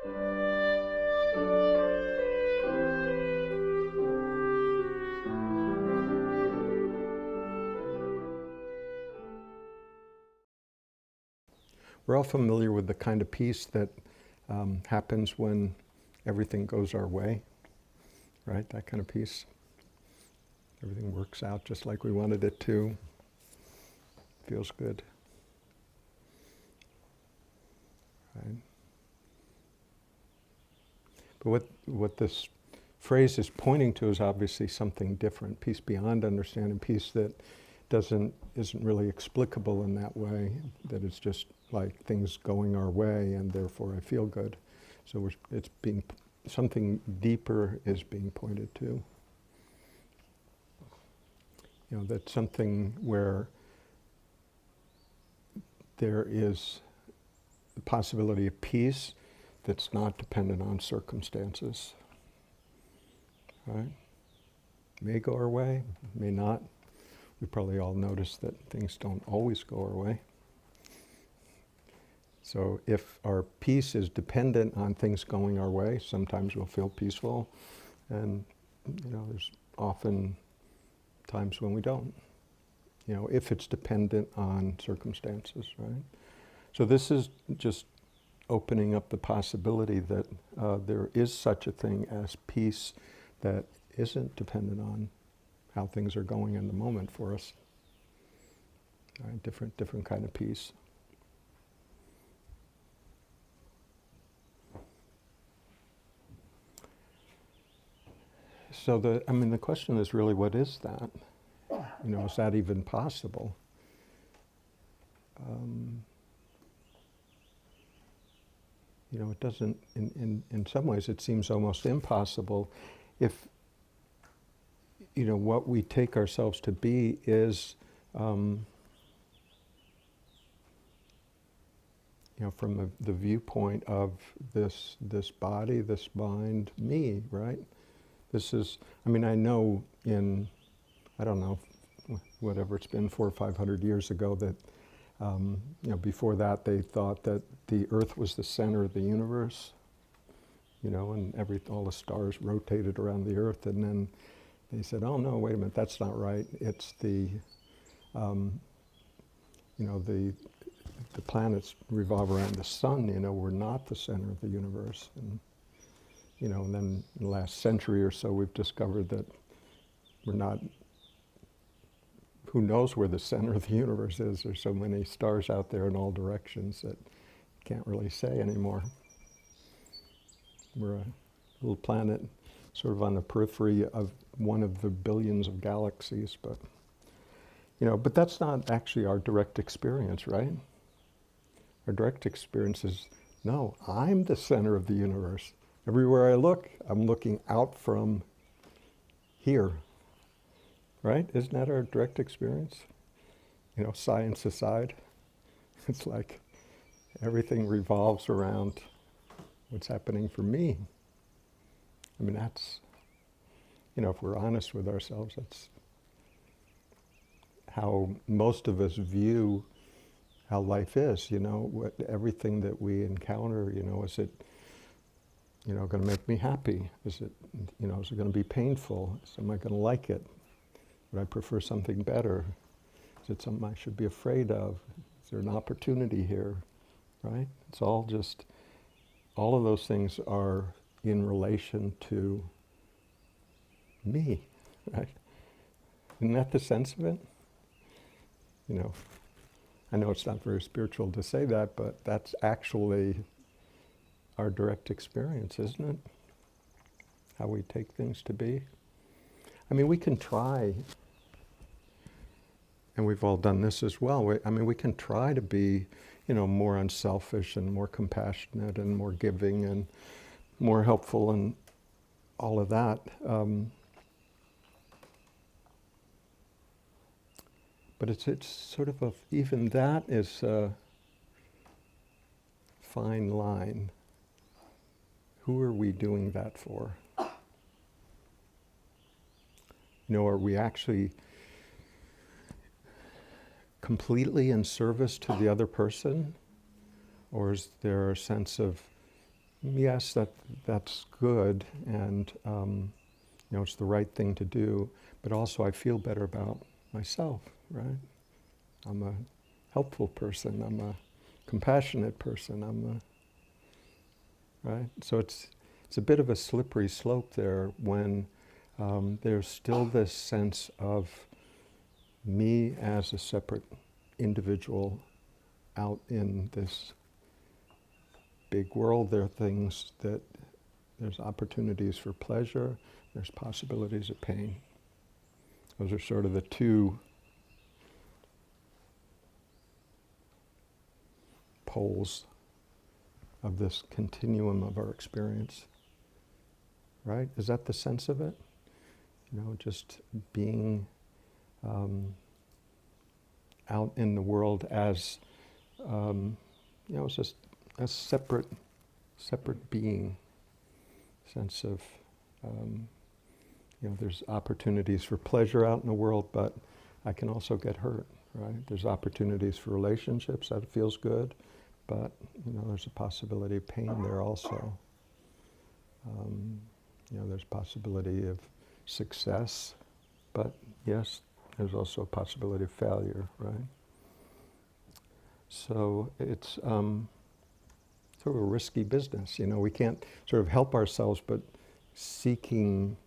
We're all familiar with the kind of peace that happens when everything goes our way, right? That kind of peace. Everything works out just like we wanted it to. Feels good. Right? But what this phrase is pointing to is obviously something different. Peace beyond understanding, peace that isn't really explicable in that way, that it's just like things going our way and therefore I feel good. So something deeper is being pointed to. That's something where there is the possibility of peace that's not dependent on circumstances. Right? May go our way, may not. We probably all notice that things don't always go our way. So if our peace is dependent on things going our way, sometimes we'll feel peaceful, and there's often times when we don't. If it's dependent on circumstances, right? So this is just opening up the possibility that there is such a thing as peace that isn't dependent on how things are going in the moment for us. Right? Different kind of peace. So the question is really, what is that? Is that even possible? It doesn't, in some ways it seems almost impossible if, what we take ourselves to be is, from the viewpoint of this body, this mind, me, right? This is, I know I don't know, whatever it's been, 400 or 500 years ago, that, before that they thought that the Earth was the center of the universe, and all the stars rotated around the Earth, and then they said, oh no, wait a minute, that's not right. It's the planets revolve around the sun, we're not the center of the universe. And and then in the last century or so we've discovered that we're not, who knows where the center of the universe is. There's so many stars out there in all directions that you can't really say anymore. We're a little planet sort of on the periphery of one of the billions of galaxies, but but that's not actually our direct experience, right? Our direct experience is, no, I'm the center of the universe. Everywhere I look, I'm looking out from here, right? Isn't that our direct experience? Science aside, it's like everything revolves around what's happening for me. That's, if we're honest with ourselves, that's how most of us view how life is, everything that we encounter, is it, going to make me happy? Is it, is it going to be painful? Am I going to like it? Would I prefer something better? Is it something I should be afraid of? Is there an opportunity here, right? It's all just, all of those things are in relation to me, right? Isn't that the sense of it? I know it's not very spiritual to say that, but that's actually our direct experience, isn't it? How we take things to be. We can try, and we've all done this as well. We can try to be, more unselfish and more compassionate and more giving and more helpful and all of that. But it's sort of even that is a fine line. Who are we doing that for? Are we actually completely in service to the other person? Or is there a sense of yes, that's good, and it's the right thing to do. But also, I feel better about myself. Right? I'm a helpful person. I'm a compassionate person. Right. So it's a bit of a slippery slope there when there's still this sense of me as a separate individual out in this big world. There are things that there's opportunities for pleasure, there's possibilities of pain. Those are sort of the two poles of this continuum of our experience. Right? Is that the sense of it? Just being out in the world as, just a separate being. Sense of, there's opportunities for pleasure out in the world, but I can also get hurt, right? There's opportunities for relationships, that feels good, but, there's a possibility of pain there also. There's possibility of success, but yes, there's also a possibility of failure, right? So it's sort of a risky business. We can't sort of help ourselves, but seeking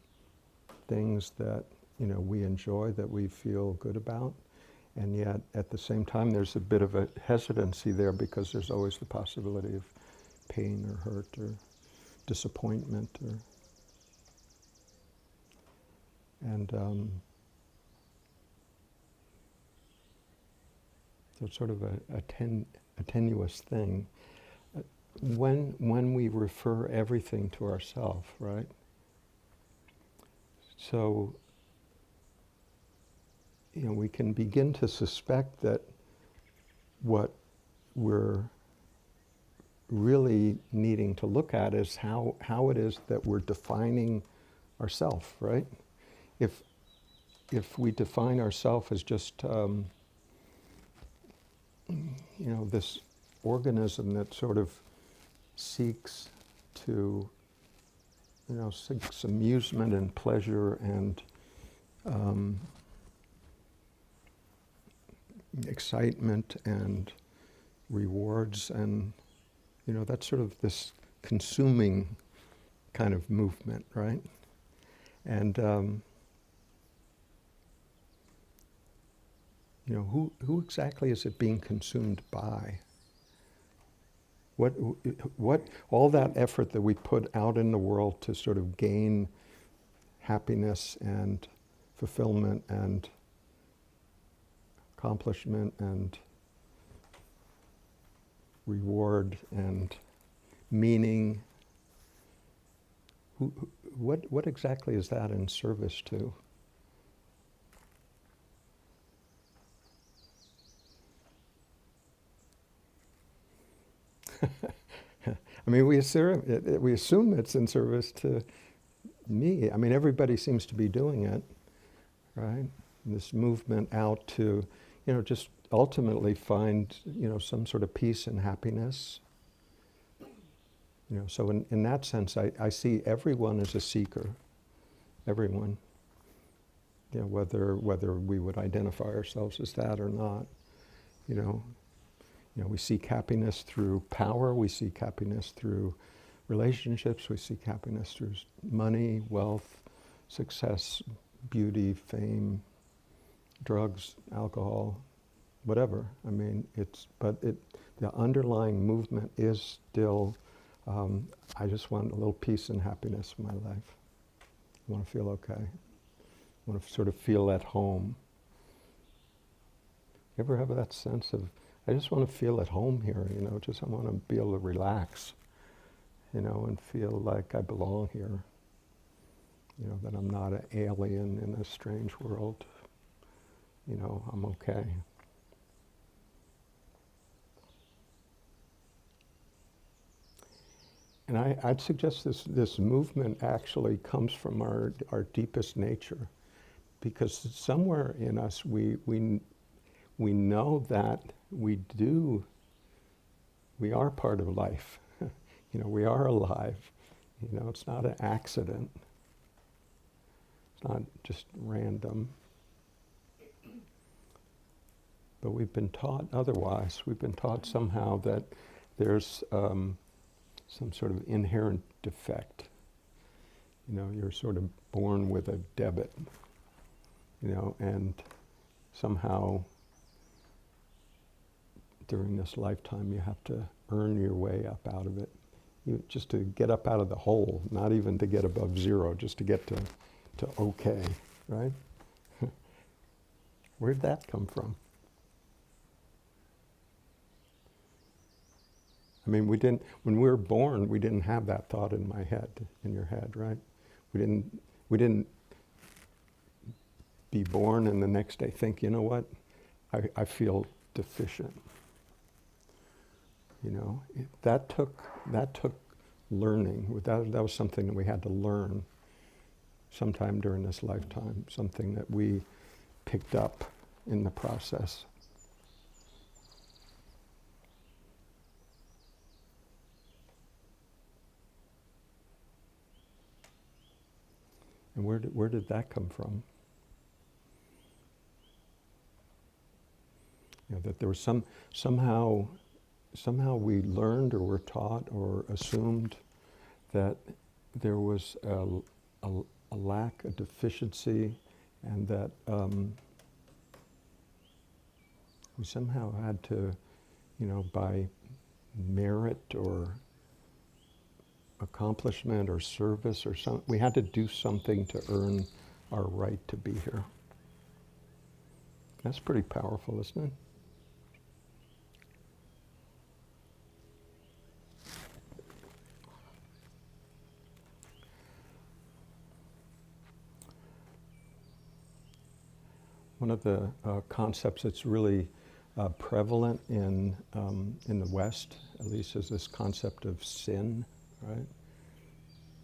things that, we enjoy, that we feel good about. And yet, at the same time, there's a bit of a hesitancy there because there's always the possibility of pain or hurt or disappointment so it's sort of a tenuous thing. When we refer everything to ourself, right? So, we can begin to suspect that what we're really needing to look at is how it is that we're defining ourself, right? If we define ourself as just this organism that sort of seeks to seeks amusement and pleasure and excitement and rewards, and that's sort of this consuming kind of movement, right? And who exactly is it being consumed by? What all that effort that we put out in the world to sort of gain happiness and fulfillment and accomplishment and reward and meaning, what exactly is that in service to? I mean, we assume it's in service to me. I mean, everybody seems to be doing it, right? This movement out to, just ultimately find, some sort of peace and happiness. So in that sense, I see everyone as a seeker. Everyone. Whether we would identify ourselves as that or not, we seek happiness through power, we seek happiness through relationships, we seek happiness through money, wealth, success, beauty, fame, drugs, alcohol, whatever. I mean, the underlying movement is still, I just want a little peace and happiness in my life. I want to feel okay. I want to sort of feel at home. You ever have that sense of, I just want to feel at home here, just I want to be able to relax, and feel like I belong here, that I'm not an alien in a strange world, I'm okay. And I'd suggest this movement actually comes from our deepest nature, because somewhere in us we know that we are part of life. we are alive. It's not an accident. It's not just random. But we've been taught otherwise. We've been taught somehow that there's some sort of inherent defect. You're sort of born with a debit, and somehow during this lifetime you have to earn your way up out of it. Just to get up out of the hole, not even to get above zero, just to get to okay, right? Where'd that come from? I mean, when we were born, we didn't have that thought in your head, right? We didn't be born and the next day think, you know what, I feel deficient. That took learning. That was something that we had to learn sometime during this lifetime, something that we picked up in the process. And where did that come from? That there was somehow we learned or were taught or assumed that there was a lack, a deficiency, and that we somehow had to, by merit or accomplishment or service or something, we had to do something to earn our right to be here. That's pretty powerful, isn't it? One of the concepts that's really prevalent in the West, at least, is this concept of sin, right?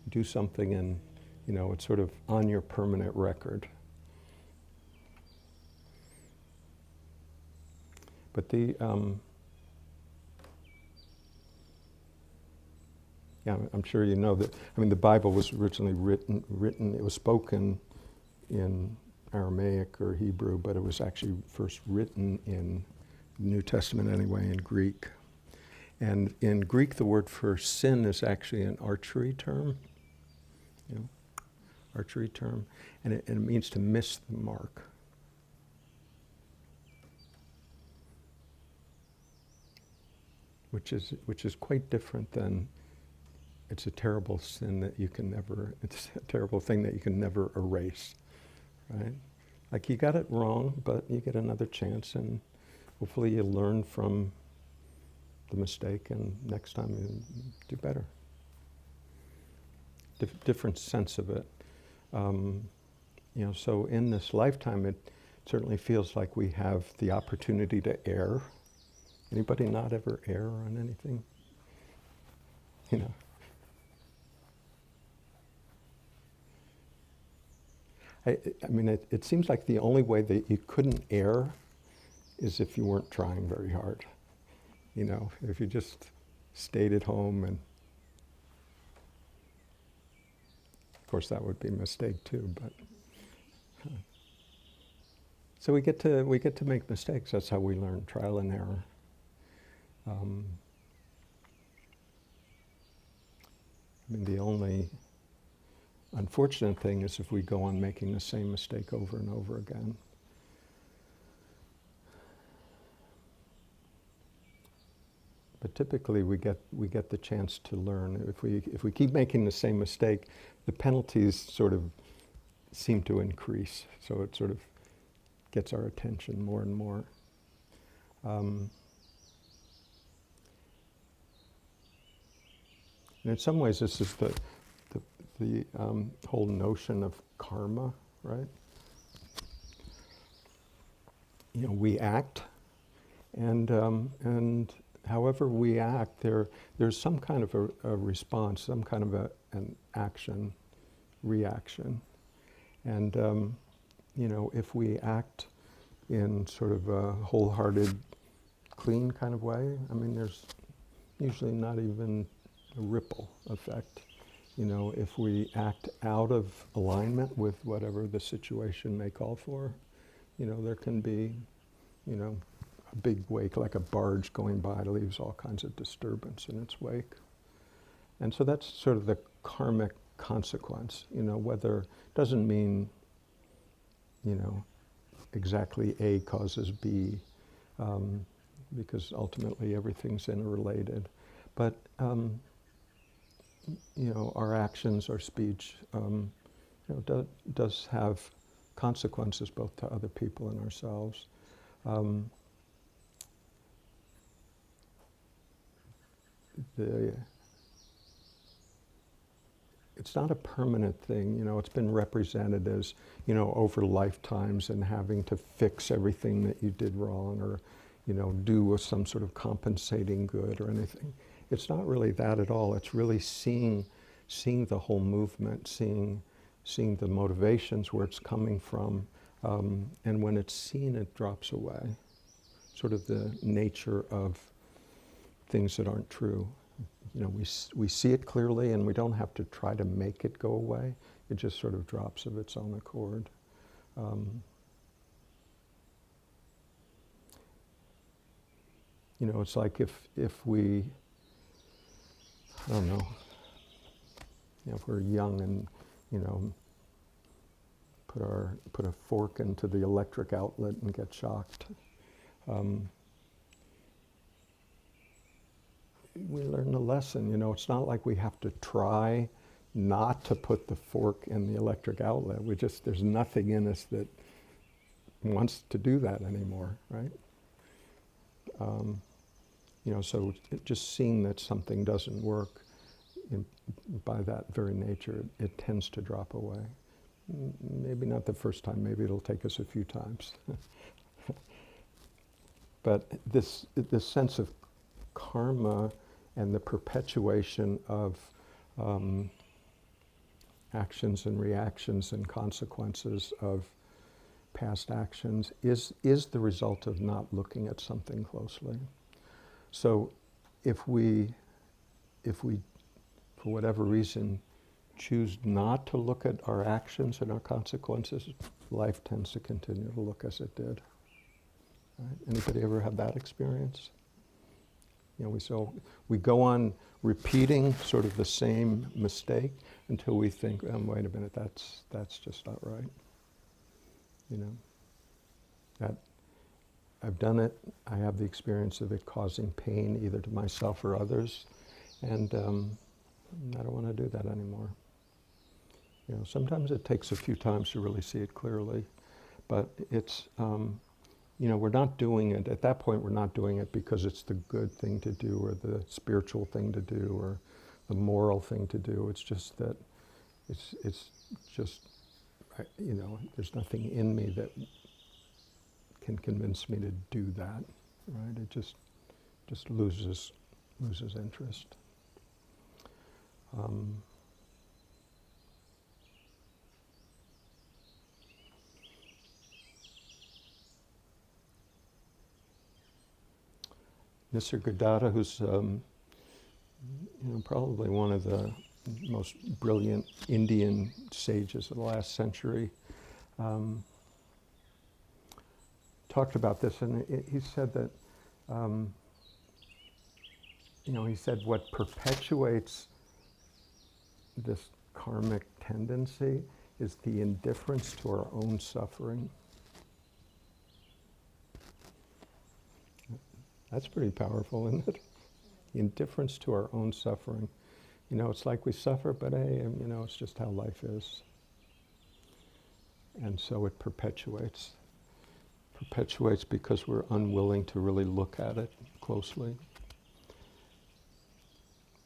Do something and, it's sort of on your permanent record. But I'm sure you know that, the Bible was originally written, it was spoken in Aramaic or Hebrew, but it was actually first written in the New Testament anyway, in Greek. And in Greek, the word for sin is actually an archery term, and it means to miss the mark. Which is quite different than it's a terrible sin that it's a terrible thing that you can never erase. Right? Like, you got it wrong, but you get another chance, and hopefully you learn from the mistake, and next time you do better. Different sense of it. So in this lifetime, it certainly feels like we have the opportunity to err. Anybody not ever err on anything? It seems like the only way that you couldn't err is if you weren't trying very hard. If you just stayed at home, and of course that would be a mistake too, but so we get to make mistakes. That's how we learn, trial and error. The only unfortunate thing is if we go on making the same mistake over and over again. But typically we get the chance to learn. If we keep making the same mistake, the penalties sort of seem to increase. So it sort of gets our attention more and more. And in some ways, this is the whole notion of karma, right? We act, and however we act, there's some kind of a response, some kind of an action, reaction, and if we act in sort of a wholehearted, clean kind of way, there's usually not even ripple effect. You know, if we act out of alignment with whatever the situation may call for, you know, there can be, you know, a big wake, like a barge going by, leaves all kinds of disturbance in its wake. And so that's sort of the karmic consequence, you know, whether, doesn't mean, you know, exactly A causes B, because ultimately everything's interrelated. But, you know, our actions, our speech, you know, does have consequences both to other people and ourselves. It's not a permanent thing, you know, it's been represented as, you know, over lifetimes and having to fix everything that you did wrong or, you know, do some sort of compensating good or anything. It's not really that at all. It's really seeing the whole movement, seeing the motivations, where it's coming from, and when it's seen, it drops away. Sort of the nature of things that aren't true. You know, we see it clearly, and we don't have to try to make it go away. It just sort of drops of its own accord. You know, it's like if we, I don't know, you know, if we're young and, you know, put a fork into the electric outlet and get shocked. We learn the lesson, you know, it's not like we have to try not to put the fork in the electric outlet. There's nothing in us that wants to do that anymore, right? You know, so just seeing that something doesn't work, by that very nature, it tends to drop away. Maybe not the first time, maybe it'll take us a few times. But this sense of karma and the perpetuation of actions and reactions and consequences of past actions is the result of not looking at something closely. So if we, for whatever reason, choose not to look at our actions and our consequences, life tends to continue to look as it did. Right? Anybody ever have that experience? You know, we go on repeating sort of the same mistake until we think, wait a minute, that's just not right. You know, that I've done it. I have the experience of it causing pain either to myself or others, and I don't want to do that anymore. You know, sometimes it takes a few times to really see it clearly, but it's. You know, we're not doing it, at that point we're not doing it because it's the good thing to do or the spiritual thing to do or the moral thing to do. It's just that, it's just, you know, there's nothing in me that can convince me to do that, right? It just loses interest. Nisargadatta, who's you know, probably one of the most brilliant Indian sages of the last century, talked about this, and he said that, you know, he said what perpetuates this karmic tendency is the indifference to our own suffering. That's pretty powerful, isn't it? Indifference to our own suffering. You know, it's like we suffer, but hey, you know, it's just how life is. And so it perpetuates. Perpetuates because we're unwilling to really look at it closely.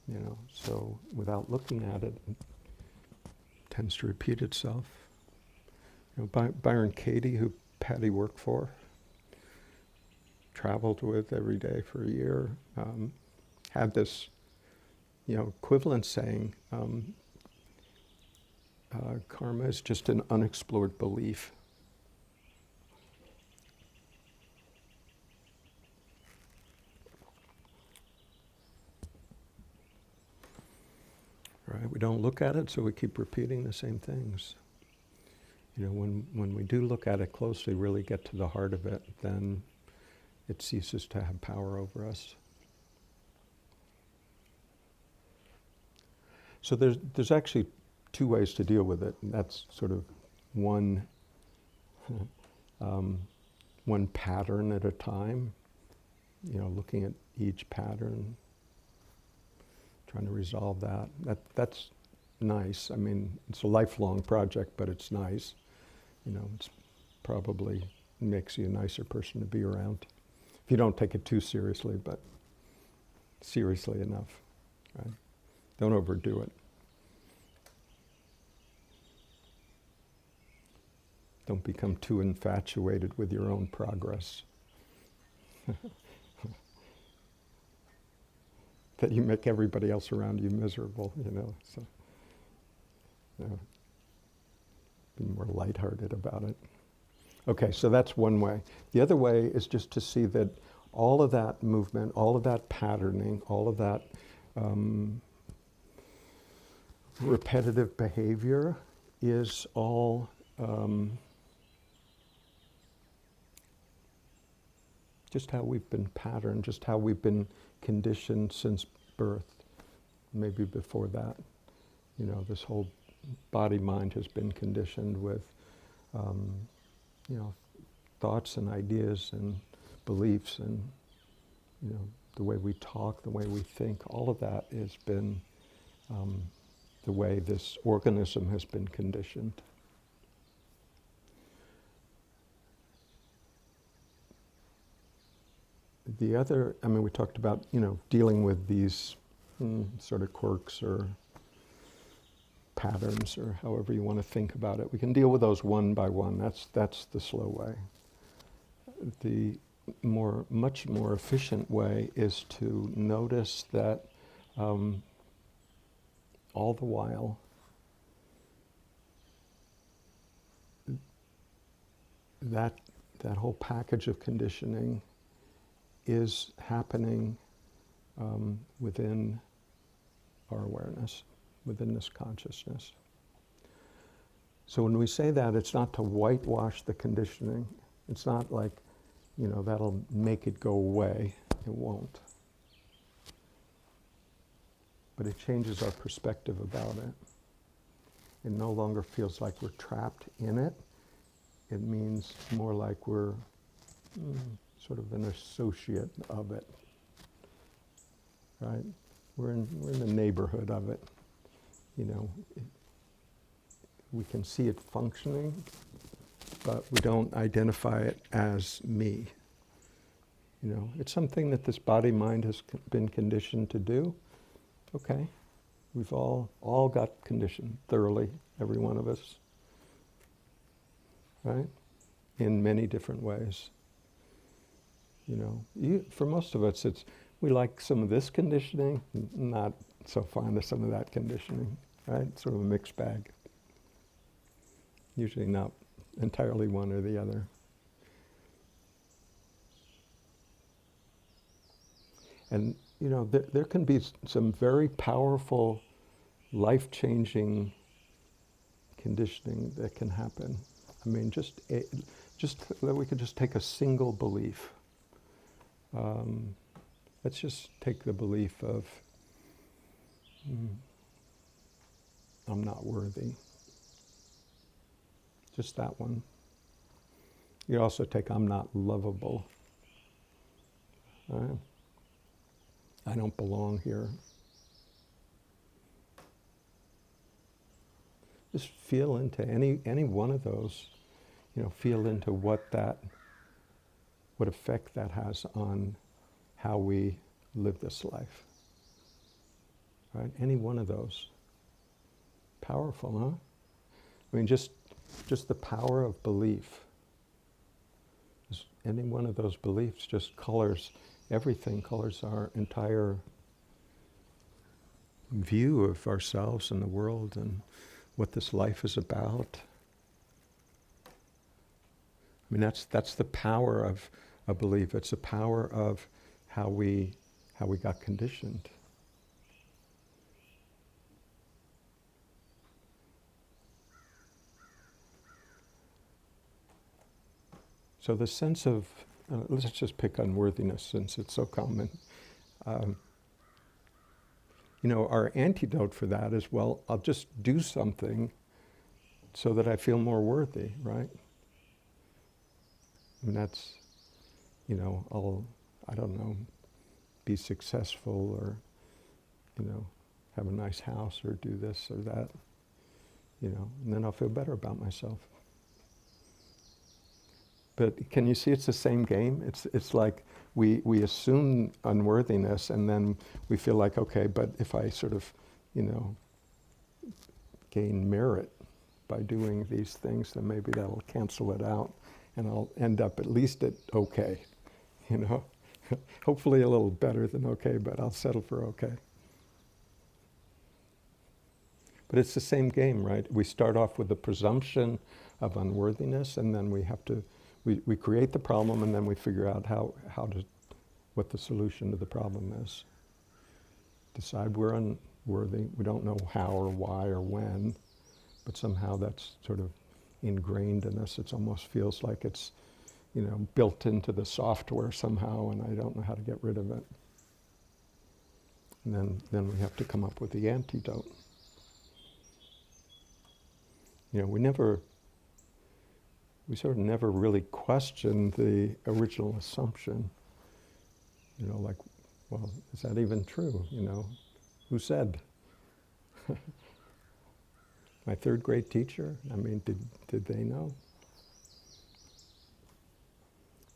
You know, so without looking at it, it tends to repeat itself. You know, Byron Katie, who Patty worked for, traveled with every day for a year, had this, you know, equivalent saying, karma is just an unexplored belief. right? We don't look at it, so we keep repeating the same things. You know, when we do look at it closely, really get to the heart of it, then it ceases to have power over us. So there's actually two ways to deal with it. And that's sort of one pattern at a time. You know, looking at each pattern, trying to resolve that. That's nice. I mean, it's a lifelong project, but it's nice. You know, it's probably makes you a nicer person to be around. If you don't take it too seriously, but seriously enough, right? Don't overdo it. Don't become too infatuated with your own progress. That you make everybody else around you miserable, you know. So, you know, be more lighthearted about it. Okay, so that's one way. The other way is just to see that all of that movement, all of that patterning, all of that repetitive behavior is all just how we've been patterned, just how we've been conditioned since birth, maybe before that. You know, this whole body-mind has been conditioned with, you know, thoughts and ideas and beliefs and, you know, the way we talk, the way we think, all of that has been the way this organism has been conditioned. The other, I mean, we talked about, you know, dealing with these sort of quirks or patterns or however you want to think about it. We can deal with those one by one. That's the slow way. The much more efficient way is to notice that all the while that whole package of conditioning is happening within our awareness, within this consciousness. So when we say that, it's not to whitewash the conditioning. It's not like, you know, that'll make it go away. It won't. But it changes our perspective about it. It no longer feels like we're trapped in it. It means more like we're sort of an associate of it, right? We're in the neighborhood of it. You know, we can see it functioning, but we don't identify it as me. You know, it's something that this body-mind has been conditioned to do. Okay, we've all got conditioned thoroughly, every one of us, right? In many different ways. You know, for most of us, we like some of this conditioning, not so fond of some of that conditioning, right? Sort of a mixed bag. Usually not entirely one or the other. And, you know, there can be some very powerful, life-changing conditioning that can happen. I mean, just that we could just take a single belief. Let's just take the belief of, I'm not worthy. Just that one. You also take, I'm not lovable. Right? I don't belong here. Just feel into any one of those, you know, feel into what effect that has on how we live this life. Right? Any one of those. Powerful, huh? I mean, just the power of belief. Just any one of those beliefs just colors everything, colors our entire view of ourselves and the world and what this life is about. I mean, that's the power of a belief. It's the power of how we got conditioned. So the sense of, let's just pick unworthiness since it's so common. Our antidote for that is, well, I'll just do something so that I feel more worthy, right? I mean, that's, I don't know, be successful or, have a nice house or do this or that, and then I'll feel better about myself. But can you see it's the same game? It's like we assume unworthiness and then we feel like, okay, but if I sort of, gain merit by doing these things, then maybe that'll cancel it out and I'll end up at least at okay, Hopefully a little better than okay, but I'll settle for okay. But it's the same game, right? We start off with the presumption of unworthiness and then we have to we create the problem and then we figure out what the solution to the problem is. Decide we're unworthy. We don't know how or why or when, but somehow that's sort of ingrained in us. It almost feels like it's, built into the software somehow and I don't know how to get rid of it. And then we have to come up with the antidote. We sort of never really questioned the original assumption. Like, well, is that even true? Who said? My third grade teacher? I mean, did they know?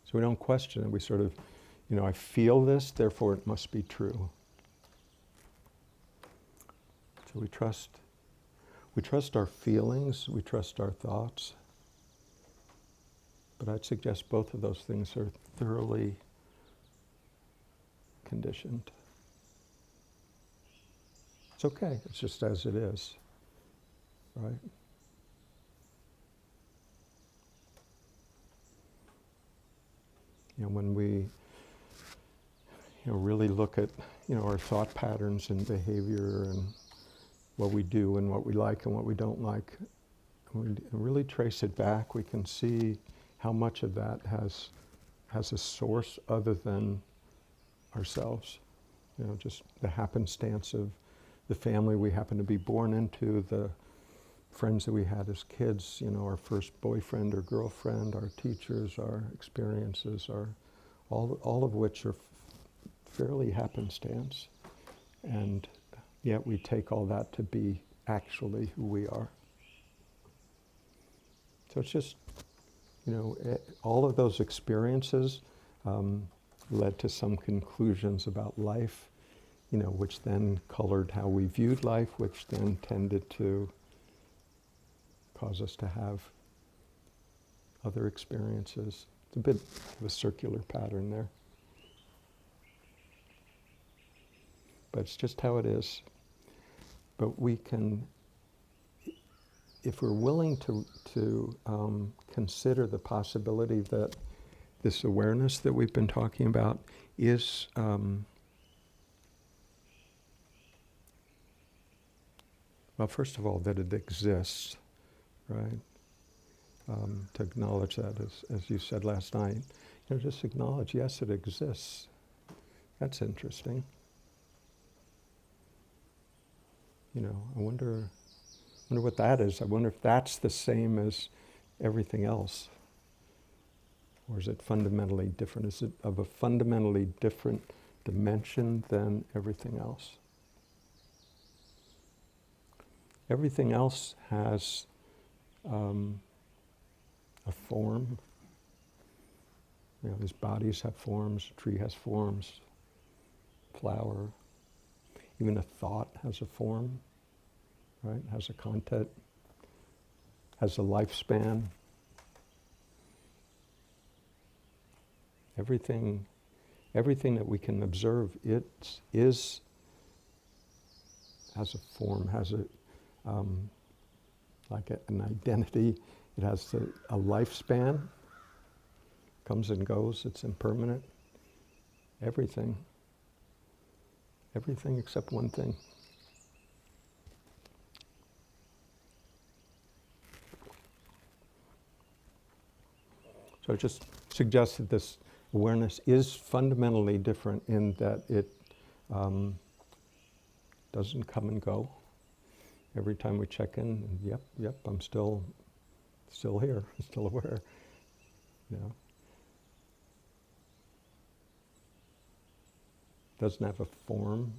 So we don't question it. We sort of, I feel this, therefore it must be true. So we trust our feelings, we trust our thoughts. But I'd suggest both of those things are thoroughly conditioned. It's okay, it's just as it is, right? When we really look at our thought patterns and behavior and what we do and what we like and what we don't like, and we really trace it back, we can see how much of that has a source other than ourselves. Just the happenstance of the family we happen to be born into, the friends that we had as kids, our first boyfriend or girlfriend, our teachers, our experiences, all of which are fairly happenstance. And yet we take all that to be actually who we are. So it's just, all of those experiences led to some conclusions about life, which then colored how we viewed life, which then tended to cause us to have other experiences. It's a bit of a circular pattern there. But it's just how it is. But we can, if we're willing to consider the possibility that this awareness that we've been talking about is well, first of all, that it exists, right? To acknowledge that, as you said last night, just acknowledge, yes, it exists. That's interesting. I wonder what that is. I wonder if that's the same as everything else. Or is it fundamentally different? Is it of a fundamentally different dimension than everything else? Everything else has a form. These bodies have forms, a tree has forms, flower. Even a thought has a form, right? Has a content, has a lifespan. Everything that we can observe, has a form, has an identity. It has a lifespan, comes and goes, it's impermanent. Everything except one thing. So it just suggests that this awareness is fundamentally different in that it doesn't come and go. Every time we check in, yep, I'm still here, still aware. You know. Doesn't have a form.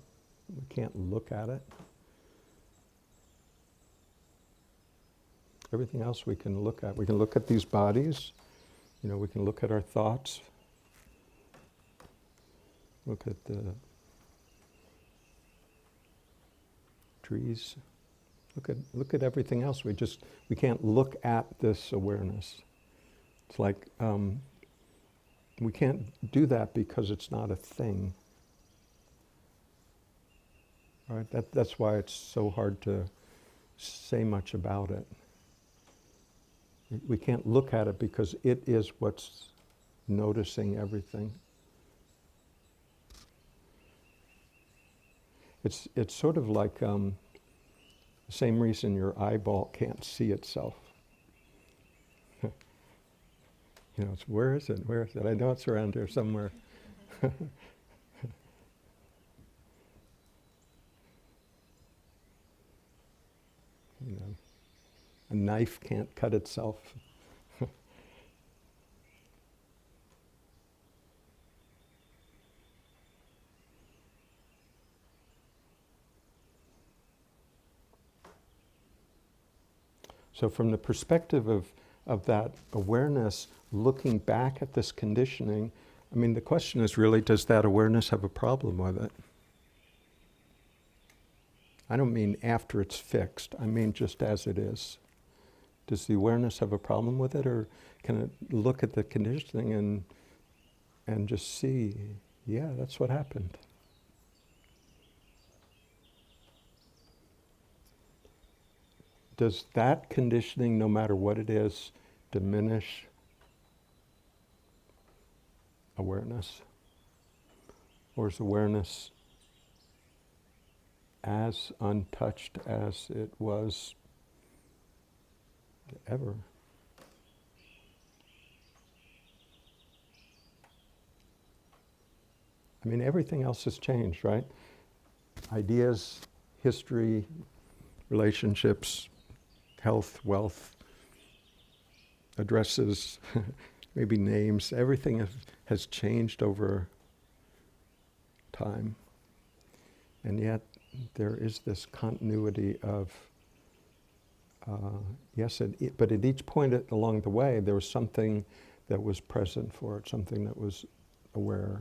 We can't look at it. Everything else we can look at. We can look at these bodies. You know, we can look at our thoughts. Look at the trees. Look at everything else. We can't look at this awareness. It's like we can't do that because it's not a thing. Right? That's why it's so hard to say much about it. We can't look at it because it is what's noticing everything. It's sort of like the same reason your eyeball can't see itself. You know, it's where is it? Where is it? I know it's around here somewhere. You know, a knife can't cut itself. So from the perspective of that awareness, looking back at this conditioning, I mean, the question is really, does that awareness have a problem with it? I don't mean after it's fixed, I mean just as it is. Does the awareness have a problem with it, or can it look at the conditioning and just see, yeah, that's what happened? Does that conditioning, no matter what it is, diminish awareness? Or is awareness as untouched as it was ever? I mean, everything else has changed, right? Ideas, history, relationships, health, wealth, addresses, maybe names, everything has changed over time. And yet there is this continuity of, but at each point along the way, there was something that was present for it, something that was aware,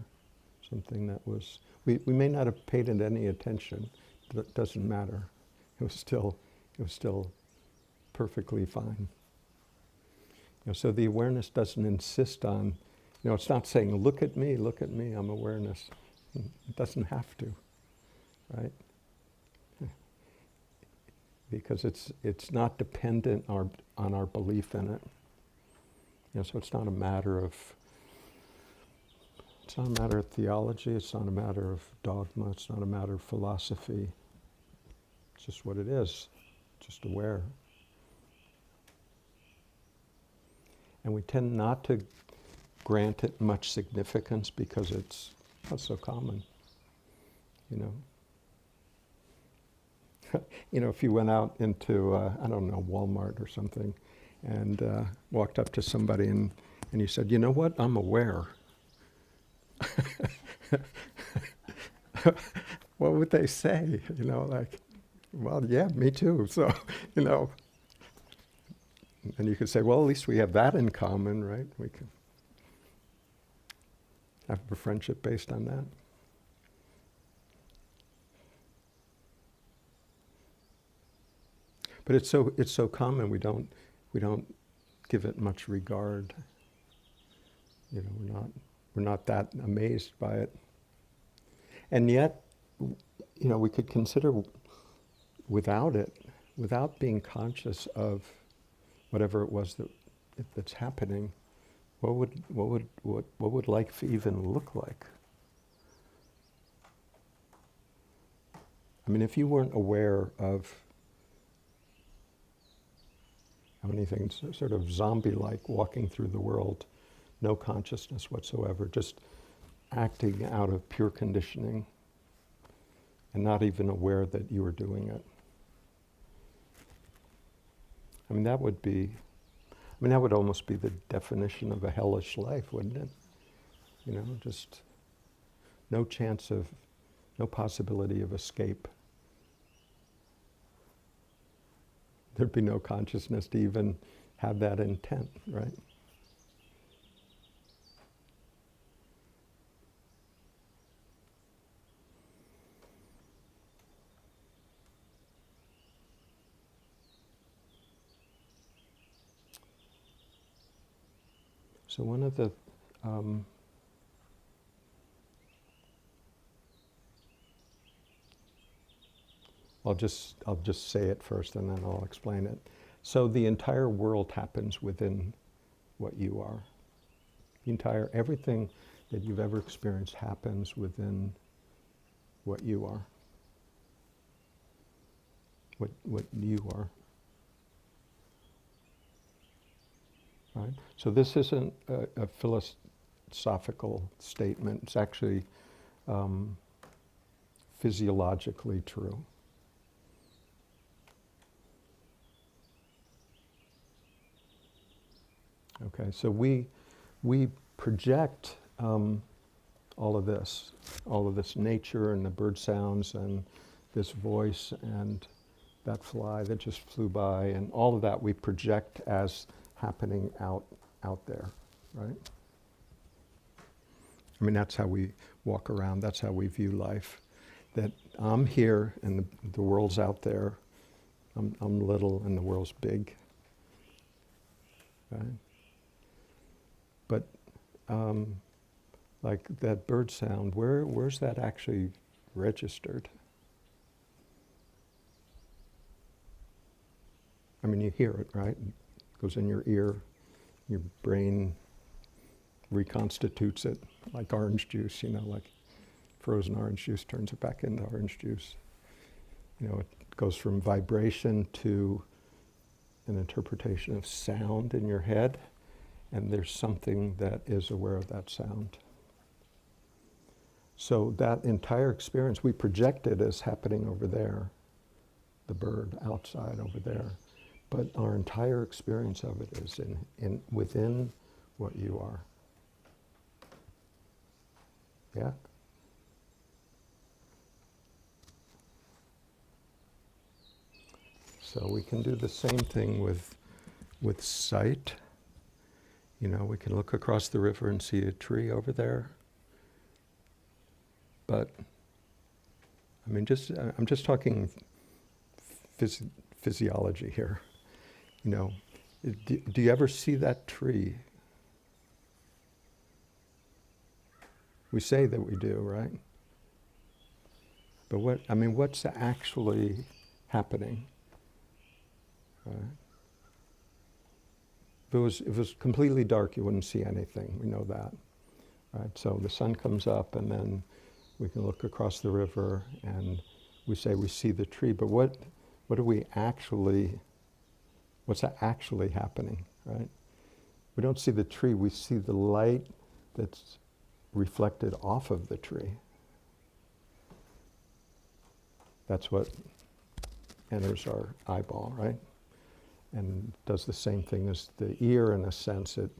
something that was, we may not have paid it any attention, but it doesn't matter. It was still perfectly fine. You know, so the awareness doesn't insist on, you know, it's not saying, look at me, I'm awareness. It doesn't have to, right? Because it's not dependent on our belief in it. You know, so it's not a matter of theology, it's not a matter of dogma, it's not a matter of philosophy. It's just what it is, just aware. And we tend not to grant it much significance because it's not so common, you know. You know, if you went out into, I don't know, Walmart or something, and walked up to somebody and you said, you know what, I'm aware. What would they say? You know, like, well, yeah, me too. So, you know, and you could say, well, at least we have that in common, right? We can have a friendship based on that. But it's so common, we don't give it much regard. You know, we're not that amazed by it. And yet, you know, we could consider without it, without being conscious of whatever it was that's happening, what would life even look like? I mean, if you weren't aware of anything sort of zombie-like walking through the world, no consciousness whatsoever, just acting out of pure conditioning and not even aware that you were doing it. I mean, that would almost be the definition of a hellish life, wouldn't it? You know, just no possibility of escape. There'd be no consciousness to even have that intent, right? So one of the I'll just say it first and then I'll explain it. So the entire world happens within what you are. Everything that you've ever experienced happens within what you are. What you are. Right? So this isn't a philosophical statement. It's actually physiologically true. Okay, so we project all of this nature and the bird sounds and this voice and that fly that just flew by and all of that we project as happening out there, right? I mean, that's how we walk around, that's how we view life. That I'm here and the world's out there. I'm little and the world's big, right? But like that bird sound, where's that actually registered? I mean, you hear it, right? It goes in your ear, your brain reconstitutes it like orange juice, you know, like frozen orange juice turns it back into orange juice. You know, it goes from vibration to an interpretation of sound in your head, and there's something that is aware of that sound. So that entire experience, we project it as happening over there, the bird outside over there. But our entire experience of it is within what you are. Yeah? So we can do the same thing with sight. You know, we can look across the river and see a tree over there. But, I mean, I'm just talking physiology here. You know, do you ever see that tree? We say that we do, right? But what's actually happening? Right? If it was completely dark, you wouldn't see anything. We know that, right? So the sun comes up, and then we can look across the river, and we say we see the tree. But what's actually happening, right? We don't see the tree. We see the light that's reflected off of the tree. That's what enters our eyeball, right? And does the same thing as the ear in a sense. It,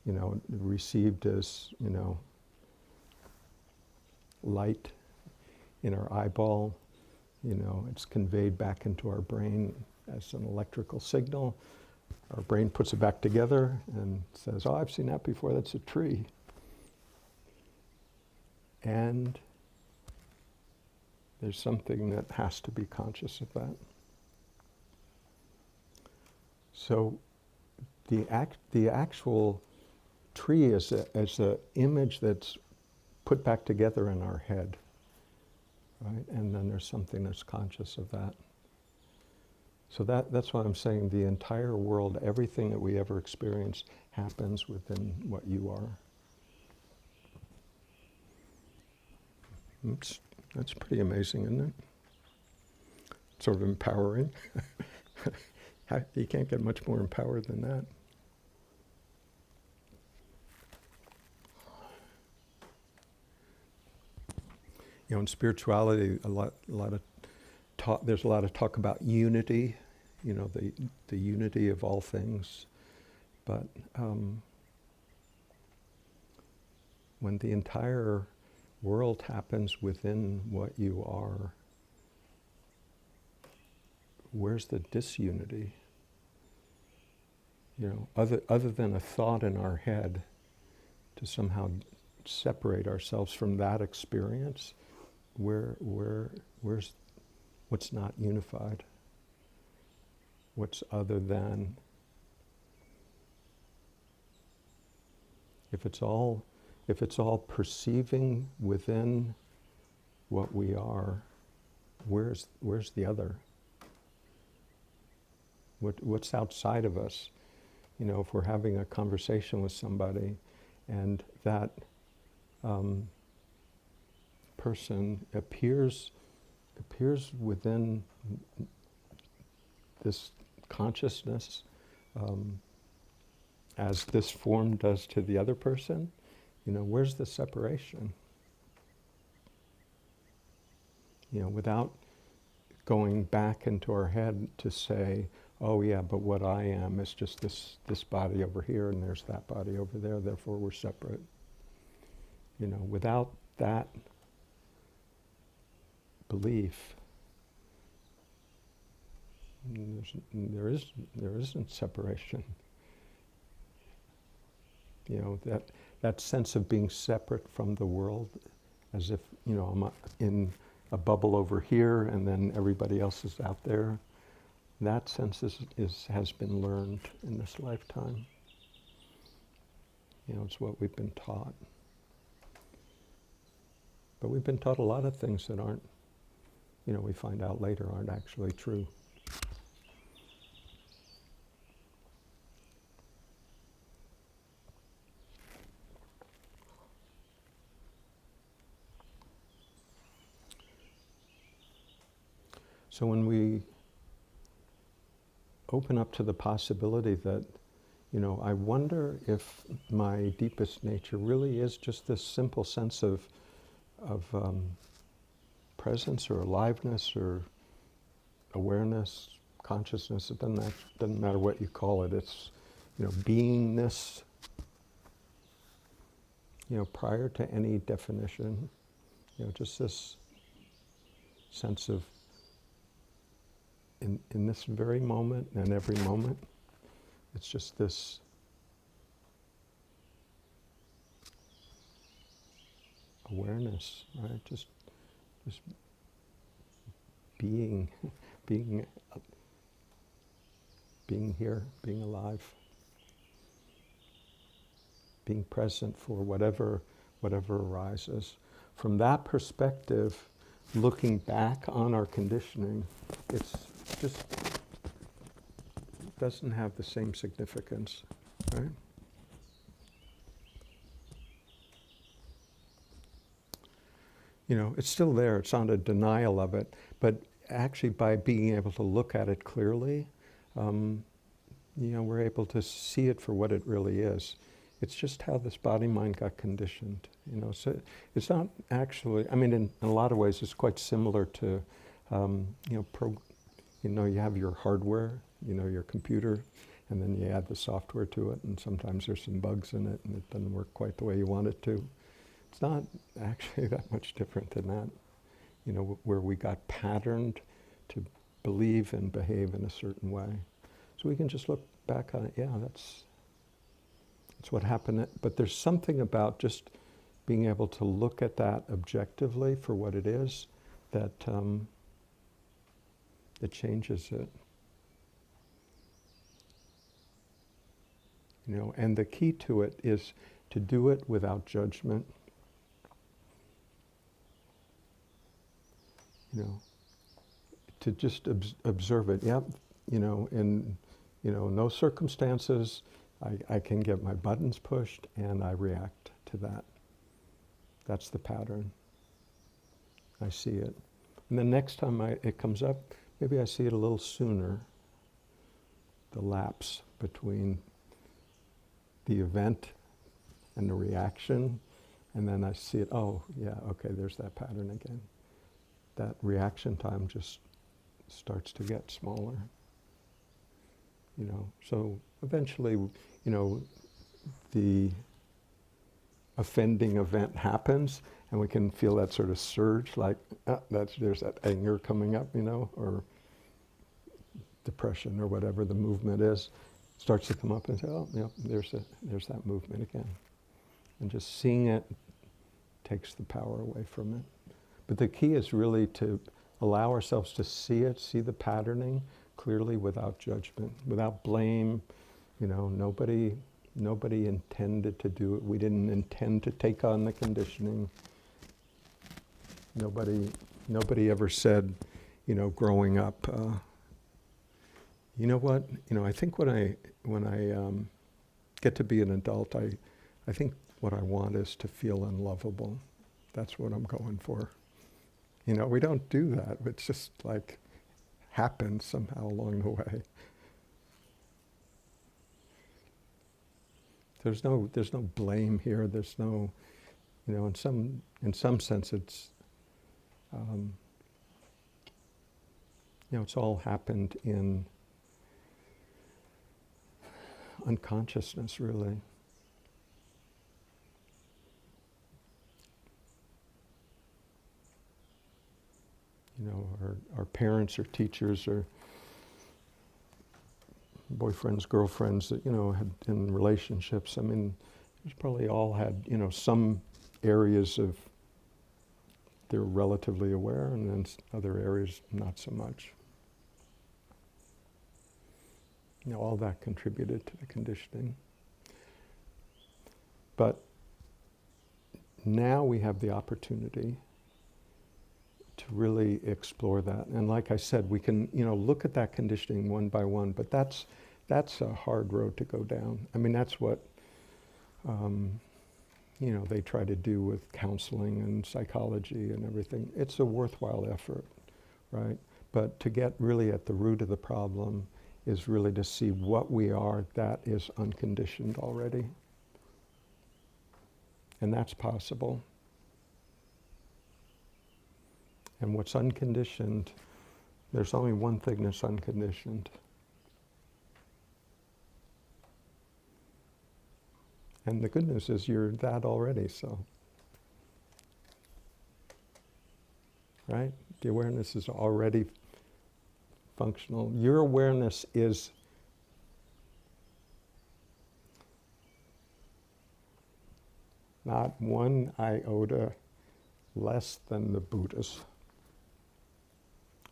you know, received as, you know, light in our eyeball. You know, it's conveyed back into our brain as an electrical signal. Our brain puts it back together and says, oh, I've seen that before, that's a tree. And there's something that has to be conscious of that. So the actual tree is an image that's put back together in our head, right? And then there's something that's conscious of that. So that's why I'm saying the entire world, everything that we ever experience happens within what you are. That's pretty amazing, isn't it? Sort of empowering. You can't get much more empowered than that. In spirituality, there's a lot of talk about unity, the unity of all things. But when the entire world happens within what you are, where's the disunity? Other than a thought in our head to somehow separate ourselves from that experience, where's what's not unified? What's other than? If it's all perceiving within what we are, where's the other? What's outside of us? If we're having a conversation with somebody, and that person appears within this consciousness, as this form does to the other person, where's the separation? Without going back into our head to say, oh yeah, but what I am is just this body over here, and there's that body over there, therefore we're separate. Without that belief, there isn't separation. That sense of being separate from the world, as if I'm in a bubble over here, and then everybody else is out there. That sense has been learned in this lifetime. It's what we've been taught. But we've been taught a lot of things that aren't, we find out later aren't actually true. So when we open up to the possibility that, I wonder if my deepest nature really is just this simple sense of presence or aliveness or awareness, consciousness. It doesn't matter what you call it. It's beingness. Prior to any definition, just this sense of in this very moment and every moment, it's just this awareness, right? Just being here, being alive, being present for whatever arises. From that perspective, looking back on our conditioning, it's just doesn't have the same significance, right? It's still there. It's not a denial of it, but actually by being able to look at it clearly, we're able to see it for what it really is. It's just how this body-mind got conditioned. So it's not actually. In a lot of ways, it's quite similar to, you have your hardware, your computer, and then you add the software to it, and sometimes there's some bugs in it, and it doesn't work quite the way you want it to. It's not actually that much different than that, where we got patterned to believe and behave in a certain way. So we can just look back on it. Yeah, that's what happened. But there's something about just being able to look at that objectively for what it is that it changes it. And the key to it is to do it without judgment. To just observe it. Yep, in no circumstances I can get my buttons pushed and I react to that. That's the pattern. I see it. And the next time it comes up, maybe I see it a little sooner, the lapse between the event and the reaction, And then I see it, oh, yeah, okay, there's that pattern again. That reaction time just starts to get smaller. So eventually, the offending event happens, and we can feel that sort of surge, like there's that anger coming up, or depression or whatever the movement is, starts to come up and say, oh, yeah, there's that movement again. And just seeing it takes the power away from it. But the key is really to allow ourselves to see it, see the patterning clearly without judgment, without blame. Nobody intended to do it. We didn't intend to take on the conditioning. Nobody ever said, growing up, you know what? I think when I get to be an adult, I think what I want is to feel unlovable. That's what I'm going for. We don't do that. It's just like happens somehow along the way. There's no blame here. There's no, in some sense, it's, it's all happened in unconsciousness, really. Our parents or teachers or boyfriends, girlfriends that, had in relationships. I mean, there's probably all had, some areas of they're relatively aware, and then other areas not so much. All that contributed to the conditioning. But now we have the opportunity to really explore that. And like I said, we can, look at that conditioning one by one, but that's a hard road to go down. I mean, that's what, they try to do with counseling and psychology and everything. It's a worthwhile effort, right? But to get really at the root of the problem is really to see what we are that is unconditioned already. And that's possible. And what's unconditioned, there's only one thing that's unconditioned. And the good news is you're that already, so. Right? The awareness is already functional. Your awareness is not one iota less than the Buddha's.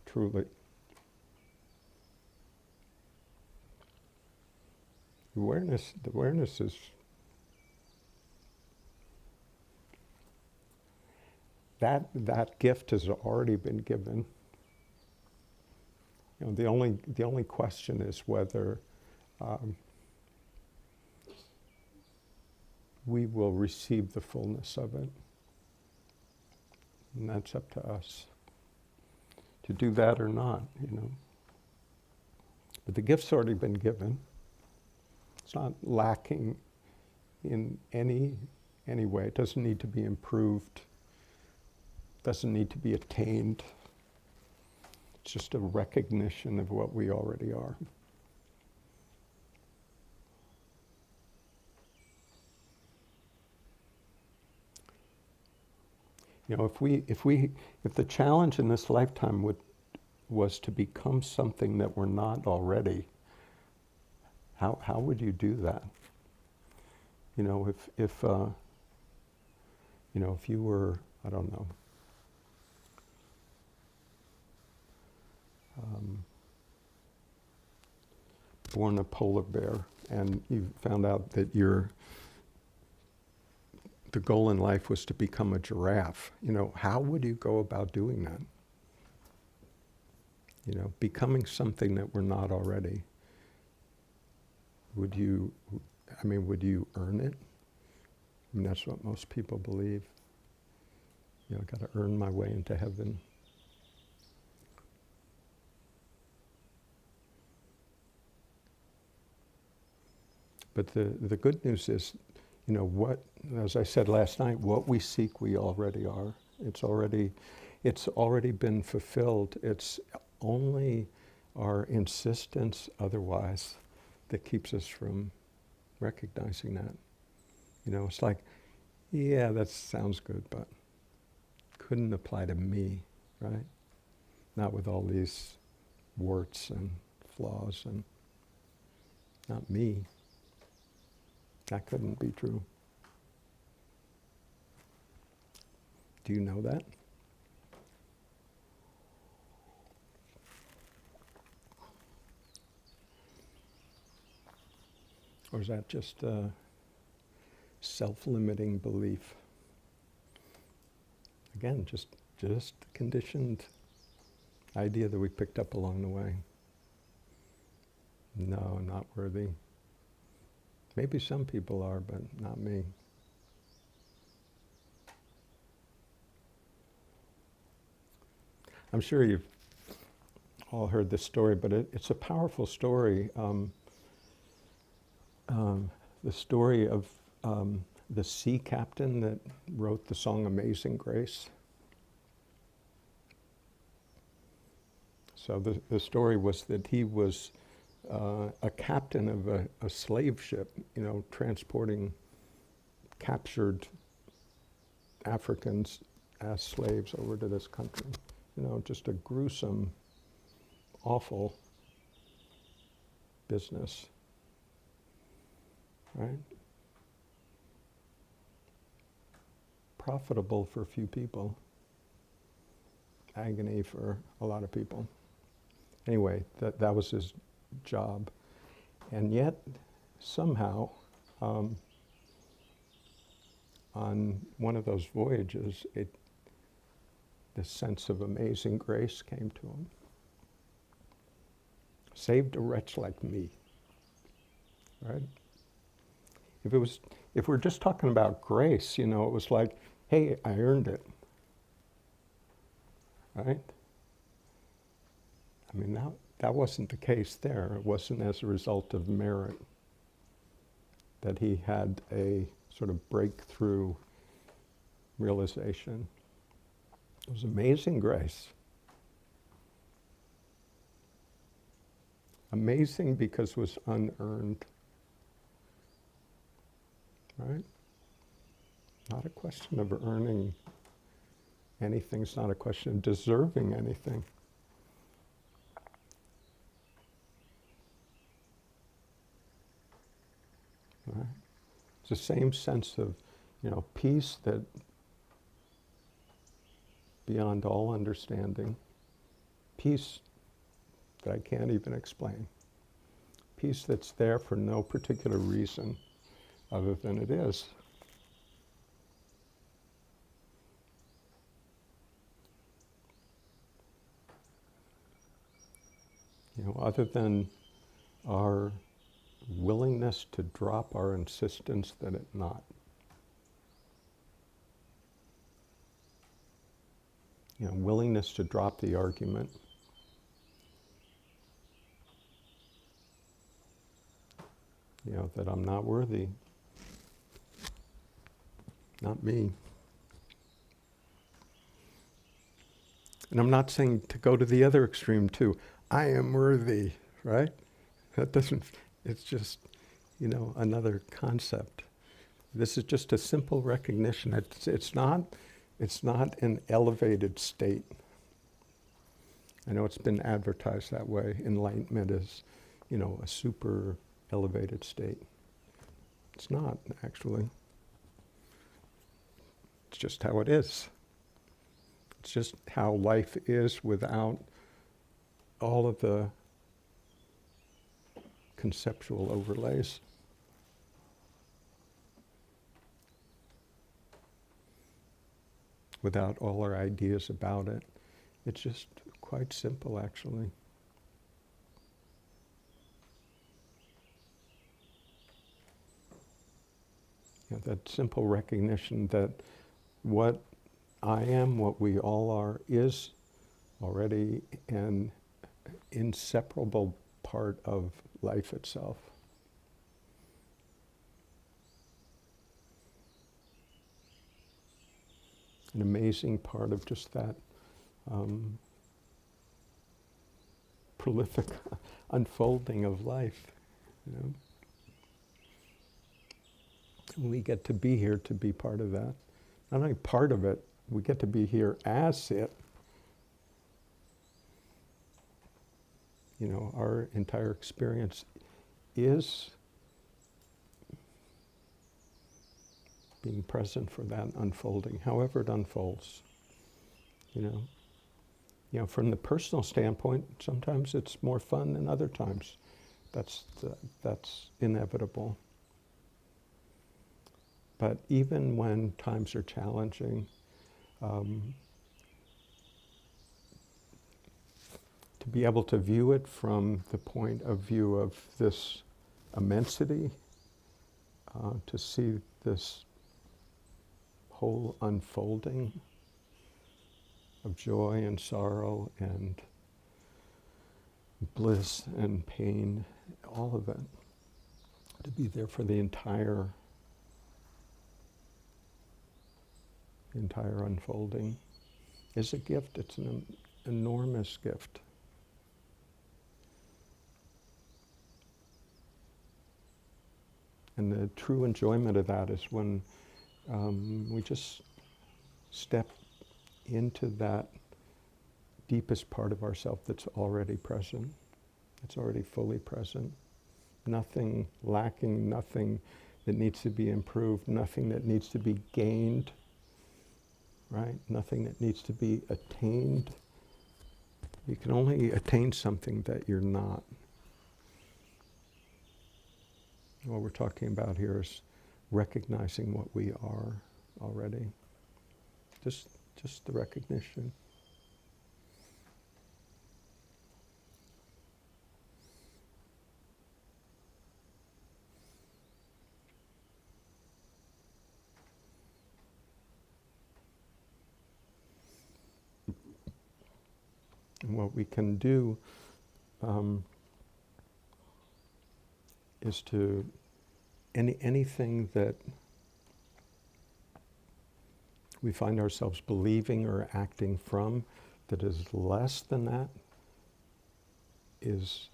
Truly. The awareness is that gift has already been given. The only question is whether we will receive the fullness of it. And that's up to us to do that or not, But the gift's already been given. It's not lacking in any way. It doesn't need to be improved. It doesn't need to be attained. It's just a recognition of what we already are. If the challenge in this lifetime was to become something that we're not already, how would you do that? If you were, I don't know, born a polar bear, and you found out that the goal in life was to become a giraffe. How would you go about doing that? Becoming something that we're not already. Would you earn it? I mean, that's what most people believe. I got to earn my way into heaven. But the good news is, what, as I said last night, what we seek we already are. It's already been fulfilled. It's only our insistence otherwise that keeps us from recognizing that. It's like, yeah, that sounds good, but couldn't apply to me, right? Not with all these warts and flaws, and not me. That couldn't be true. Do you know that? Or is that just a self-limiting belief? Again, just conditioned idea that we picked up along the way. No, not worthy. Maybe some people are, but not me. I'm sure you've all heard this story, but it's a powerful story. The story of the sea captain that wrote the song Amazing Grace. So the story was that he was a captain of a slave ship, transporting captured Africans as slaves over to this country. Just a gruesome, awful business, right? Profitable for a few people, agony for a lot of people. Anyway, that was his job. And yet, somehow, on one of those voyages, this sense of amazing grace came to him. Saved a wretch like me, right? If we're just talking about grace, it was like, hey, I earned it, right? I mean, that wasn't the case there. It wasn't as a result of merit that he had a sort of breakthrough realization. It was amazing grace. Amazing because it was unearned, right? Not a question of earning anything. It's not a question of deserving anything. Right? It's the same sense of, peace that beyond all understanding, peace that I can't even explain, peace that's there for no particular reason other than it is. Other than our willingness to drop our insistence that it not. Willingness to drop the argument. That I'm not worthy. Not me. And I'm not saying to go to the other extreme too. I am worthy, right? That doesn't, it's just, another concept. This is just a simple recognition. It's not an elevated state. I know it's been advertised that way. Enlightenment is, a super elevated state. It's not, actually. It's just how it is. It's just how life is without all of the conceptual overlays. Without all our ideas about it. It's just quite simple, actually. That simple recognition that what I am, what we all are, is already an inseparable part of life itself. an amazing part of just that prolific unfolding of life, you know. We get to be here to be part of that. Not only part of it, we get to be here as it. You know, our entire experience is being present for that unfolding, however it unfolds. You know, from the personal standpoint, sometimes it's more fun than other times. That's inevitable. But even when times are challenging, to be able to view it from the point of view of this immensity, to see this whole unfolding of joy and sorrow and bliss and pain, all of it, to be there for the entire unfolding is a gift. It's an enormous gift. And the true enjoyment of that is when we just step into that deepest part of ourself that's already present. It's already fully present. Nothing lacking, nothing that needs to be improved, nothing that needs to be gained, right? Nothing that needs to be attained. You can only attain something that you're not. What we're talking about here is recognizing what we are already. Just the recognition. And what we can do is to anything that we find ourselves believing or acting from that is less than that is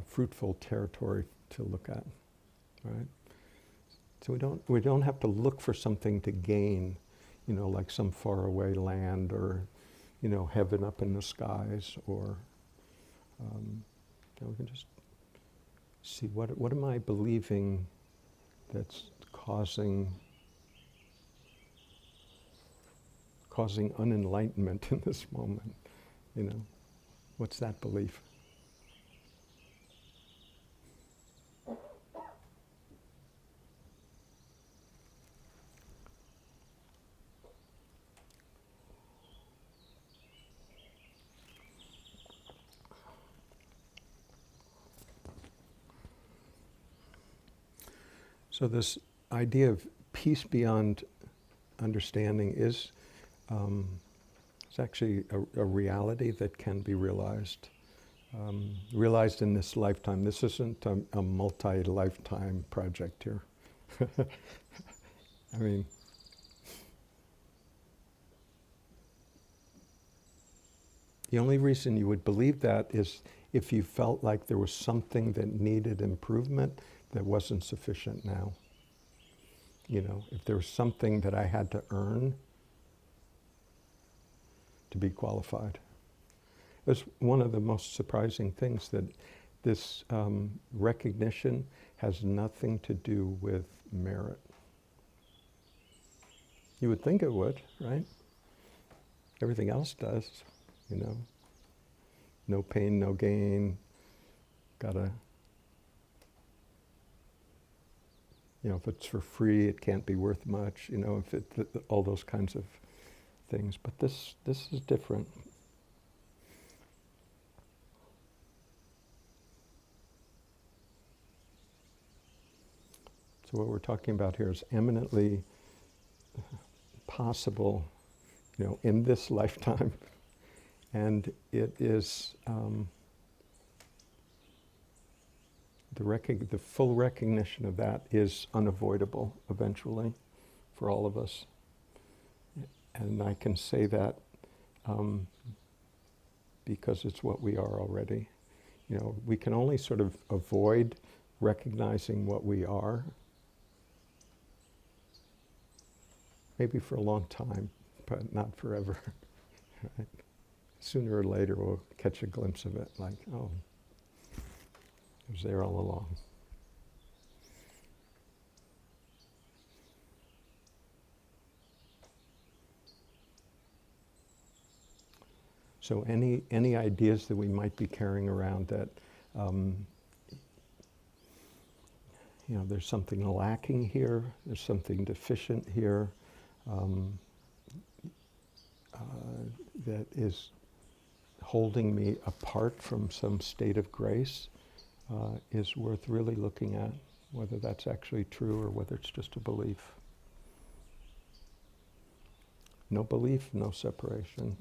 fruitful territory to look at, right? So we don't have to look for something to gain, you know, like some faraway land or, you know, heaven up in the skies, or you know, we can just see what am I believing that's causing unenlightenment in this moment, you know? What's that belief? So this idea of peace beyond understanding is actually a reality that can be realized. Realized in this lifetime. This isn't a multi-lifetime project here. I mean, the only reason you would believe that is if you felt like there was something that needed improvement that wasn't sufficient now. You know, if there was something that I had to earn to be qualified. It's one of the most surprising things that this recognition has nothing to do with merit. You would think it would, right? Everything else does, you know. No pain, no gain. Gotta, you know, if it's for free, it can't be worth much. You know, if all those kinds of things. But this is different. So what we're talking about here is eminently possible, you know, in this lifetime, and it is the full recognition of that is unavoidable eventually for all of us. And I can say that because it's what we are already. You know, we can only sort of avoid recognizing what we are, maybe for a long time, but not forever. Right? Sooner or later we'll catch a glimpse of it, like, oh, it was there all along. So any ideas that we might be carrying around that, you know, there's something lacking here, there's something deficient here, that is holding me apart from some state of grace, is worth really looking at, whether that's actually true or whether it's just a belief. No belief, no separation.